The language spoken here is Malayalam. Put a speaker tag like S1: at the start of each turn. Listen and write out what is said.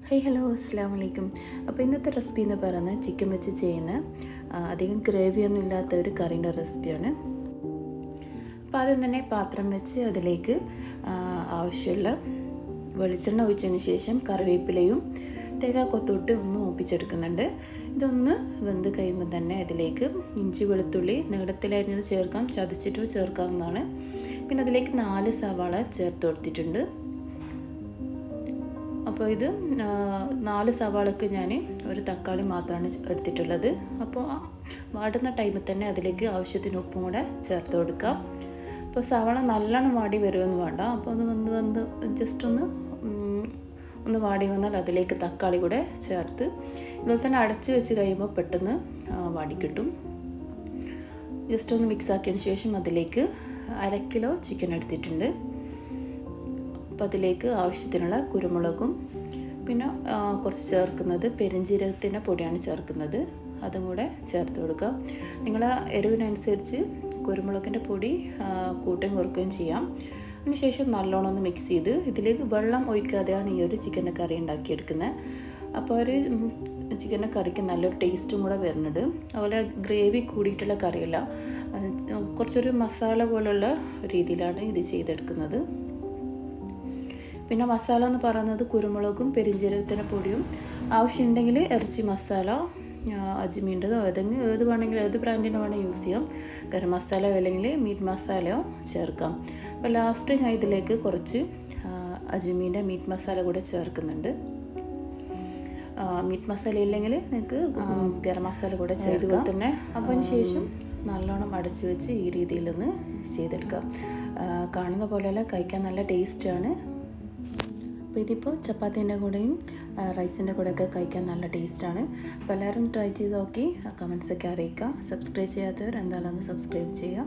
S1: ഹലോ അസ്സാം വലൈക്കും. അപ്പോൾ ഇന്നത്തെ റെസിപ്പി എന്ന് പറയുന്നത് ചിക്കൻ വെച്ച് ചെയ്യുന്ന അധികം ഗ്രേവിയൊന്നും ഇല്ലാത്ത ഒരു കറീൻ്റെ റെസിപ്പിയാണ്. അപ്പോൾ ആദ്യം തന്നെ പാത്രം വെച്ച് അതിലേക്ക് ആവശ്യമുള്ള വെളിച്ചെണ്ണ ഒഴിച്ചതിന് ശേഷം കറിവേപ്പിലയും തേങ്ങാക്കൊത്തോട്ട് ഒന്ന് മൂപ്പിച്ചെടുക്കുന്നുണ്ട്. ഇതൊന്ന് വെന്ത് കഴിയുമ്പോൾ തന്നെ അതിലേക്ക് ഇഞ്ചി വെളുത്തുള്ളി നീളത്തിലരിഞ്ഞത് ചേർക്കാം, ചതച്ചിട്ടോ ചേർക്കാവുന്നതാണ്. പിന്നെ അതിലേക്ക് 4 സവാള ചേർത്ത് കൊടുത്തിട്ടുണ്ട്. അപ്പോൾ ഇത് 4 സവാളക്ക് ഞാൻ ഒരു തക്കാളി മാത്രമാണ് എടുത്തിട്ടുള്ളത്. അപ്പോൾ വാടുന്ന ടൈമിൽ തന്നെ അതിലേക്ക് ആവശ്യത്തിന് ഉപ്പും കൂടെ ചേർത്ത് കൊടുക്കാം. അപ്പോൾ സവാള നല്ലോണം വാടി വരുമെന്ന് വേണ്ട. അപ്പോൾ അത് വന്ന് ജസ്റ്റ് ഒന്ന് വാടി വന്നാൽ അതിലേക്ക് തക്കാളി കൂടെ ചേർത്ത് ഇതുപോലെ തന്നെ അടച്ച് വെച്ച് കഴിയുമ്പോൾ പെട്ടെന്ന് വാടി കിട്ടും. ജസ്റ്റ് ഒന്ന് മിക്സ് ആക്കിയതിന് ശേഷം അതിലേക്ക് 1/2 കിലോ ചിക്കൻ എടുത്തിട്ടുണ്ട്. അപ്പോൾ അതിലേക്ക് ആവശ്യത്തിനുള്ള കുരുമുളകും പിന്നെ കുറച്ച് ചേർക്കുന്നത് പെരുംജീരകത്തിൻ്റെ പൊടിയാണ് ചേർക്കുന്നത്. അതും കൂടെ ചേർത്ത് കൊടുക്കാം. നിങ്ങളെ എരിവിനനുസരിച്ച് കുരുമുളകിൻ്റെ പൊടി കൂട്ടുകയും കുറയ്ക്കുകയും ചെയ്യാം. അതിനുശേഷം നല്ലോണം ഒന്ന് മിക്സ് ചെയ്ത് ഇതിലേക്ക് വെള്ളം ഒഴിക്കാതെയാണ് ഈ ഒരു ചിക്കൻ്റെ കറി ഉണ്ടാക്കിയെടുക്കുന്നത്. അപ്പോൾ ഒരു ചിക്കൻ്റെ കറിക്ക് നല്ലൊരു ടേസ്റ്റും കൂടെ വരുന്നുണ്ട്. അതുപോലെ ഗ്രേവി കൂടിയിട്ടുള്ള കറിയല്ല, കുറച്ചൊരു മസാല പോലുള്ള രീതിയിലാണ് ഇത് ചെയ്തെടുക്കുന്നത്. പിന്നെ മസാല എന്ന് പറയുന്നത് കുരുമുളകും പെരുംജീരകത്തിൻ്റെ പൊടിയും, ആവശ്യമുണ്ടെങ്കിൽ ഇറച്ചി മസാല അജ്മീൻ്റെതോ ഏത് വേണമെങ്കിലും ഏത് ബ്രാൻഡിൻ്റെ വേണമെങ്കിൽ യൂസ് ചെയ്യാം. ഗരം മസാലയോ അല്ലെങ്കിൽ മീറ്റ് മസാലയോ ചേർക്കാം. അപ്പോൾ ലാസ്റ്റ് ഞാൻ ഇതിലേക്ക് കുറച്ച് അജ്മീൻ്റെ മീറ്റ് മസാല കൂടെ ചേർക്കുന്നുണ്ട്. മീറ്റ് മസാല ഇല്ലെങ്കിൽ നിങ്ങൾക്ക് ഗരം മസാല കൂടെ ചേർക്കുക തന്നെ. അപ്പോൾ അതിന് ശേഷം നല്ലോണം അടച്ചു വെച്ച് ഈ രീതിയിലൊന്ന് ചെയ്തെടുക്കാം. കാണുന്ന പോലെയല്ല, കഴിക്കാൻ നല്ല ടേസ്റ്റാണ്. അപ്പോൾ ഇതിപ്പോൾ ചപ്പാത്തീൻ്റെ കൂടെയും റൈസിൻ്റെ കൂടെയൊക്കെ കഴിക്കാൻ നല്ല ടേസ്റ്റാണ്. അപ്പോൾ എല്ലാവരും ട്രൈ ചെയ്ത് നോക്കി കമൻസൊക്കെ അറിയിക്കുക. സബ്സ്ക്രൈബ് ചെയ്യാത്തവർ എന്തായാലും ഒന്ന് സബ്സ്ക്രൈബ് ചെയ്യുക.